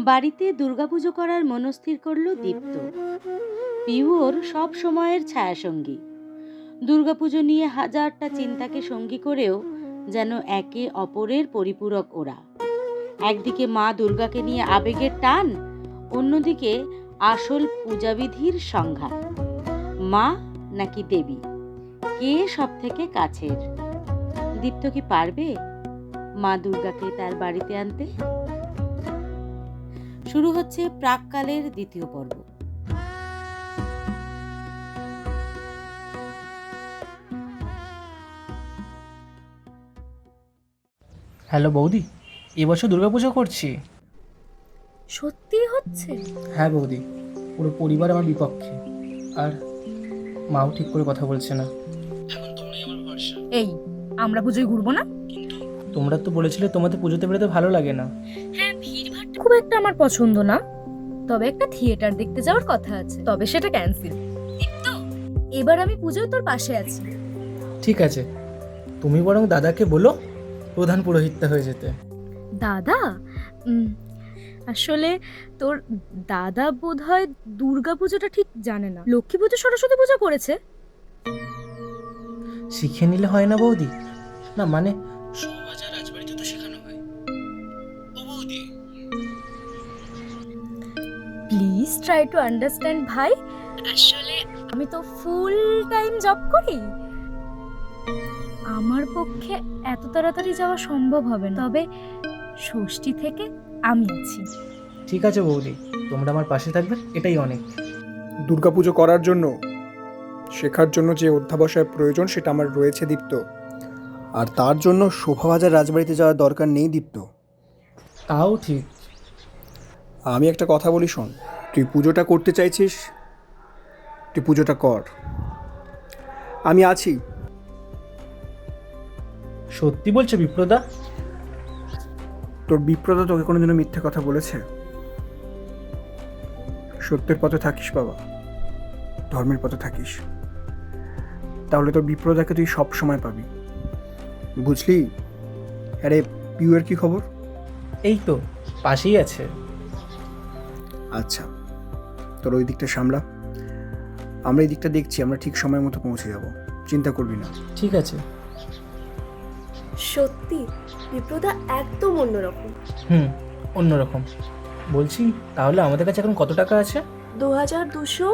বাড়িতে দুর্গাপুজো করার মনস্থির করল দীপ্ত। পিহুর সব সময়ের ছায়াসঙ্গী। দুর্গাপুজো নিয়ে হাজারটা চিন্তাকে সঙ্গী করেও যেন একে অপরের পরিপূরক ওরা। একদিকে মা দুর্গাকে নিয়ে আবেগের টান, অন্যদিকে আসল পূজাবিধির সংঘাত। মা নাকি দেবী, কে সব থেকে কাছের? দীপ্ত কি পারবে মা দুর্গাকে তার বাড়িতে আনতে? শুরু হচ্ছে প্রাককালের দ্বিতীয় পর্ব। হ্যালো বৌদি, এবছর দুর্গাপুজো করছি। সত্যি হচ্ছে? হ্যাঁ বৌদি, পুরো পরিবার আমার বিপক্ষে, আর মাও ঠিক করে কথা বলছে না। এখন তোমরাই আমার ভরসা। এই, আমরা পুজোয় ঘুরবো না? তোমরা তো বলেছিলে তোমাদের পুজোতে বেরোতে ভালো লাগে না। হ্যাঁ, ভিড়ভাড়টা খুব একটা আমার পছন্দ না, তবে একটা থিয়েটার দেখতে যাওয়ার কথা আছে, তবে সেটা ক্যান্সেল। তো এবার আমি পুজোয় তোর পাশে আছি। ঠিক আছে, তুমি বরং দাদাকে বলো প্রধান পুরোহিতটা হয়ে যেতে। দাদা? আসলে তোর দাদা বোধহয় দুর্গা পুজোটা ঠিক জানে না, লক্ষ্মী পুজো সরস্বতী পুজো করেছে। শিখে নিলে হয় না বৌদি? না মানে সমাজ আর রাজবাড়িতে তো শেখানো হয়। ও বৌদি, প্লিজ ট্রাই টু আন্ডারস্ট্যান্ড ভাই। আসলে আমি তো ফুল টাইম জব করি, আমার পক্ষে এত তাড়াতাড়ি যাওয়া সম্ভব হবে না, তবে ষষ্ঠী থেকে আমি আছি। ঠিক আছে বৌদি, তোমরা আমার পাশে থাকবে, এটাই অনেক। দুর্গাপুজো করার জন্য, শেখার জন্য যে অধ্যাবসায় প্রয়োজন সেটা আমার রয়েছে দীপ্ত। আর তার জন্য শোভাবাজার রাজবাড়িতে যাওয়ার দরকার নেই দীপ্ত। তাও ঠিক। আমি একটা কথা বলি শোন, তুই পুজোটা করতে চাইছিস, তুই পুজোটা কর, আমি আছি। সত্যি বলছো বিপ্রদা? তোর বিপ্রদা তোকে কোনোদিনও মিথ্যে কথা বলেছে? সত্যের পথে থাকিস বাবা, ধর্মের পথে থাকিস, তাহলে তোর বিপ্রদাকে তুই সব সময় পাবি, বুঝলি? আরে পিউয়ের কি খবর? এই তো পাশেই আছে। আচ্ছা, তোর ওই দিকটা সামলা, আমরা এই দিকটা দেখছি, আমরা ঠিক সময় মতো পৌঁছে যাব, চিন্তা করবি না। ঠিক আছে। সত্যি বিপ্রদা একদম অন্যরকম। অন্যরকম। বলছি, তাহলে আমাদের কাছে এখন কত টাকা আছে? 2200,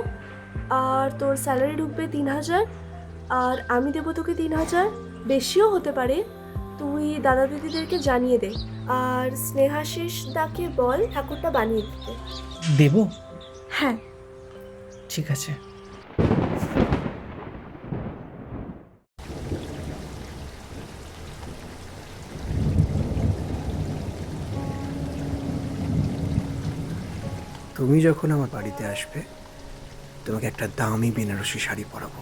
আর তোর স্যালারি ঢুকবে 3000, আর আমি দেবো তোকে 3000, বেশিও হতে পারে। তুই দাদা দিদিদেরকে জানিয়ে দে, আর স্নেহাশিস দাকে বল ঠাকুরটা বানিয়ে দিতে। দেবো? হ্যাঁ। ঠিক আছে। তুমি যখন আমার বাড়িতে আসবে, তোমাকে একটা দামি বেনারসি শাড়ি পরাবো,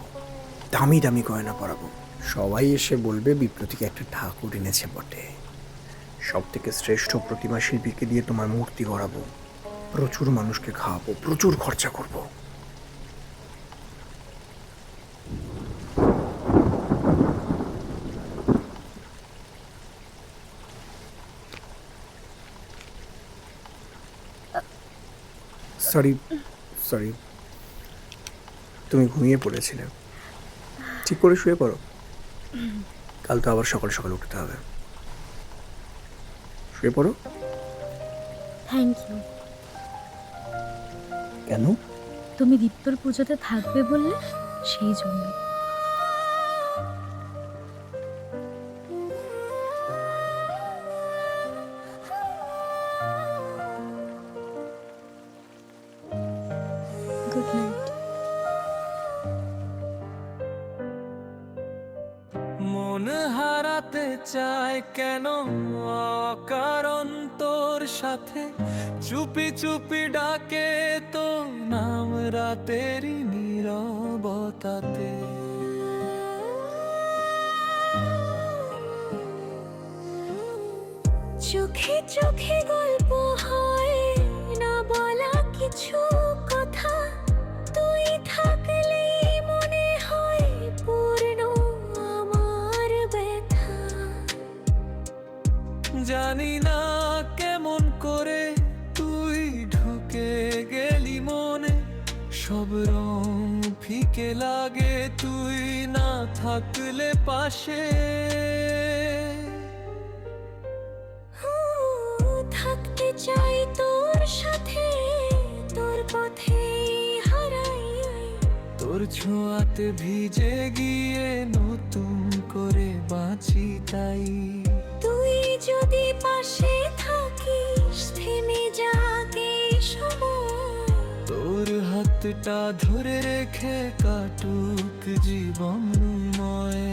দামি দামি গয়না পরাবো। সবাই এসে বলবে বিপ্রতিকে একটা ঠাকুর এনেছে বটে। সব থেকে শ্রেষ্ঠ প্রতিমা শিল্পীকে দিয়ে তোমার মূর্তি গড়াবো, প্রচুর মানুষকে খাওয়াবো, প্রচুর খরচা করবো। সরি সরি, তুমি ঘুমিয়ে পড়েছিলে, ঠিক করে শুয়ে পড়ো, কাল তো আবার সকাল সকাল উঠতে হবে। শুয়ে পড়ো। Thank you. কেন? তুমি দীপ্তর পুজোতে থাকবে বললে, সেই জন্য। Good night. মন হারাতে চায় কেন অকারণ তোর সাথে, চুপি চুপি ডাকে তো নাম রাতেরই নীরবতাতে। চোখে চোখে গল্প হয় না বলা কিছু কথা, তুই থাকলেই মনে হয় পূর্ণ আমার ব্যথা। জানি না কেমন করে তুই সব রং ফিকে লাগে তুই না থাকলে পাশে। থাকতে চাই তোর সাথে, তোর পথে হারাই, তোর ছোঁয়াতে ভিজে গিয়ে নতুন করে বাঁচি তাই। তুই যদি পাশে থাকিস থেমে যাকে সময়, তোর হাতটা ধরে রেখে কাটুক জীবনময়।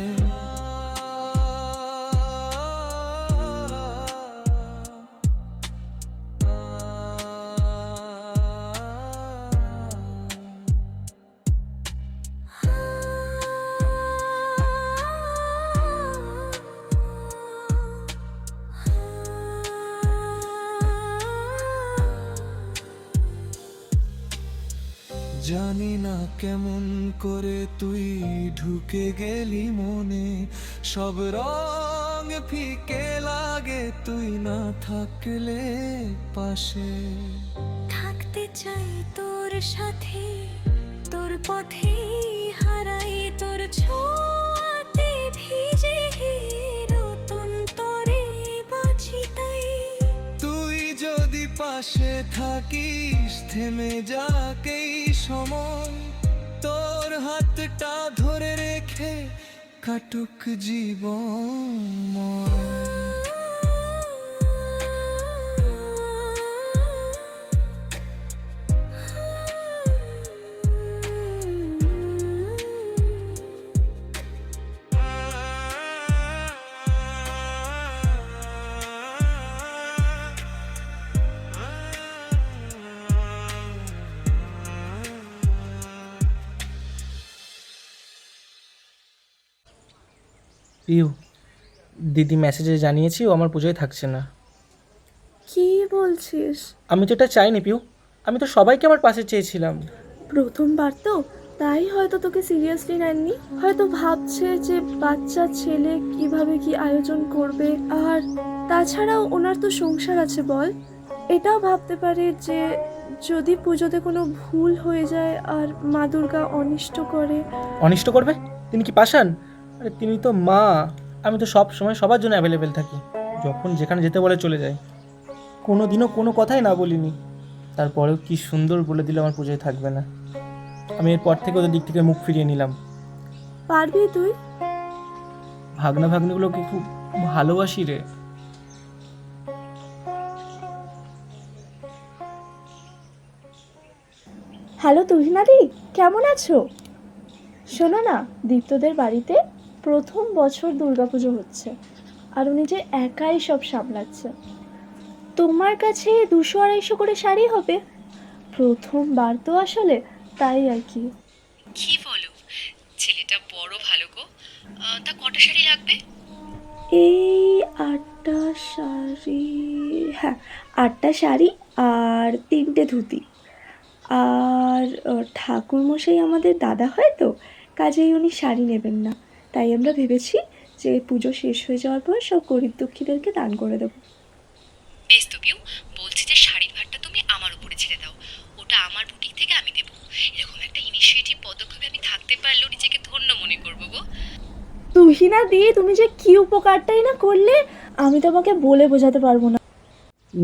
জানি না কেমন করে তুই ঢুকে গেলি মনে, সব রং ফিকে লাগে তুই না থাকলে পাশে। থাকতে চাই তোর সাথে, তোর পথে হারাই, তোর ছোঁয়াতে ভিজে নতুন তরে বাঁচি তাই। তুই যদি পাশে থাকিস থেমে যাকেই সময়, তোর হাতটা ধরে রেখে কাটুক জীবনময়। পিউ, দিদি মেসেজে জানিয়েছি ও আমার পুজোয় থাকছে না। কি বলছিস? আমি তো এটা চাইনি পিউ, আমি তো সবাইকে আমার পাশে চেয়েছিলাম। প্রথমবার তো, তাই হয়তো তোকে সিরিয়াসলি নেননি। হয়তো ভাবছে যে বাচ্চা ছেলে কিভাবে কি আয়োজন করবে, আর তাছাড়াও ওনার তো সংসার আছে বল। এটাও ভাবতে পারে যে যদি পুজোতে কোনো ভুল হয়ে যায় আর মা দুর্গা অনিষ্ট করে। অনিষ্ট করবে? তিনি কি পাষাণ? আরে তিনি তো মা। আমি তো সব সময় সবার জন্য অ্যাভেলেবেল থাকি, যখন যেখানে যেতে বলে চলে যাই। কোনো দিনও কোনো কথাই না বলিনি, তারপরেও কি সুন্দর বলে দিল আমার পুজোয় থাকবে না। আমি এরপর থেকে ওদের দিক থেকে মুখ ফিরিয়ে নিলাম। পারবি তুই? ভাগনা ভাগ্নিগুলোকে খুব ভালোবাসি রে। হ্যালো তুহিনাদি, কেমন আছো? শোনো না, দীপ্তদের বাড়িতে প্রথম বছর দুর্গাপুজো হচ্ছে, আর উনি যে একাই সব সামলাচ্ছে। তোমার কাছে 200-250 করে শাড়ি হবে? প্রথমবার তো আসলে, তাই আর কি। কি বলো, ছেলেটা বড় ভালো গো। তা কটা শাড়ি লাগবে? এই 8টা শাড়ি, হ্যাঁ 8টা শাড়ি আর 3টে ধুতি। আর ঠাকুরমশাই আমাদের দাদা হয় তো, কাজেই উনি শাড়ি নেবেন না। তাই আমরা ভেবেছি যে পুজো শেষ হয়ে যাওয়ার পর সব গরিব দুঃখীদেরকে দান করে দেবো। বেশ তো পিউ, বলছি যে শাড়ির ভারটা তুমি আমার উপরে ছেড়ে দাও, ওটা আমার বুটিক থেকে আমি দেবো। এরকম একটা ইনিশিয়েটিভ পদক্ষেপে আমি থাকতে পারলেও নিজেকে ধন্য মনে করবো গো। তুহিনা দি, তুমি যে কি উপকারটাই না করলে, আমি তোমাকে বলে বোঝাতে পারবো না।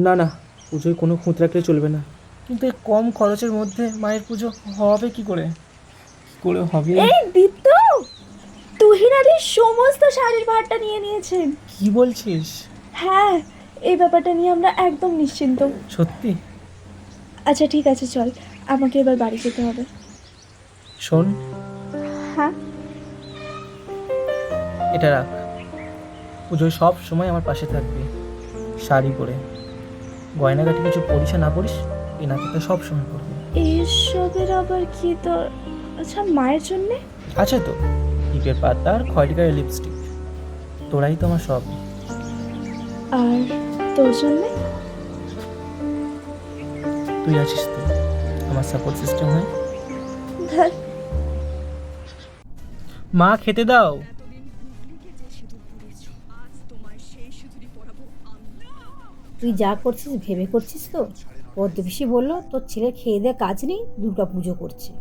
না না, পুজোয় কোনো খুঁত রাখলে চলবে না। কিন্তু এই কম খরচের মধ্যে মায়ের পুজো হবে কি করে? কি করে হবে? এই দীপ্ত, তুহিনা দি সমস্ত শাড়ির ভারটা নিয়ে নিয়েছেন। কি বলছিস? হ্যাঁ, এই ব্যাপারটা নিয়ে আমরা একদম নিশ্চিন্ত। সত্যি? আচ্ছা ঠিক আছে, চল, আমাকে এবার বাড়ি যেতে হবে। শোন, হ্যাঁ, এটা রাখ। পুজোয় সব সময় আমার পাশে থাকবি, শাড়ি পরে। গয়নাগাটি কিছু পরিস না পরিস, কেনাকাটা সব সময় করবি। এসবের আবার কি তোর? আচ্ছা, মায়ের জন্যে আছে তো ইটের পাতা আর খয়েরি গায়ের লিপস্টিক, তোরাই তো আমার সব। আর তোর জন্যে? তুই আছিস তো আমার সাপোর্ট সিস্টেম হয়ে। ধ্যাৎ, মা খেতে দাও। তুই যা করছিস ভেবে করছিস তো? পদ্মপিসি বলল তোর ছেলে খেয়ে দিয়ে কাজ নেই, দুর্গা পুজো করছে।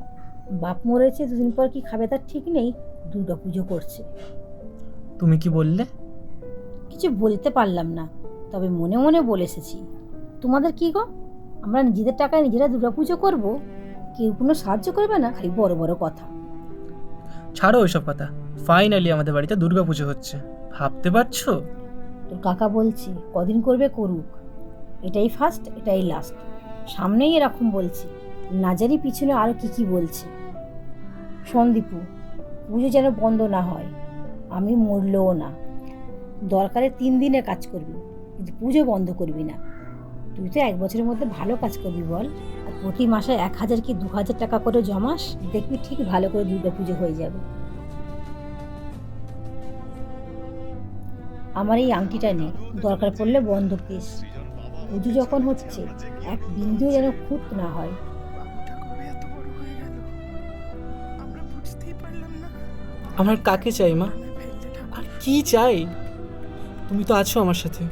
বাপ মরেছে, দুদিন পর কি খাবে তার ঠিক নেই, দুর্গা পুজো করছে। তুমি কি বললে? কিছু বলতে পারলাম না, তবে মনে মনে বলে এসেছি, তোমাদের কি গো, আমরা নিজেদের টাকায় নিজেরা দুর্গা পুজো করবো? কেউ কোনো সাহায্য করবে না, খালি বড় বড় কথা। ছাড়ো ওইসব কথা। ফাইনালি আমাদের বাড়িতে দুর্গা পুজো হচ্ছে, ভাবতে পারছো? তোর কাকা বলছে কদিন করবে করুক, এটাই ফার্স্ট, এটাই লাস্ট। সামনেই এরকম বলছে, না জানি পিছনে আরও কি কি বলছে। সন্দীপু, পুজো যেন বন্ধ না হয়, আমি মরলেও না। দরকারে 3 দিনে কাজ করবি, কিন্তু পুজো বন্ধ করবি না। তুই তো 1 বছরের মধ্যে ভালো কাজ করবি বল, আর প্রতি মাসে 1000 কি 2000 টাকা করে জমাস, দেখবি ঠিক ভালো করে দুর্গা পুজো হয়ে যাবে। আমার এই আংটিটা নেই, দরকার পড়লে বন্ধ কেস। পুজো যখন হচ্ছে 1 বিন্দুও যেন খুঁত না হয়। আমার কাকে চাই মা? আর কি চাই? তুমি তো আছো আমার সাথে।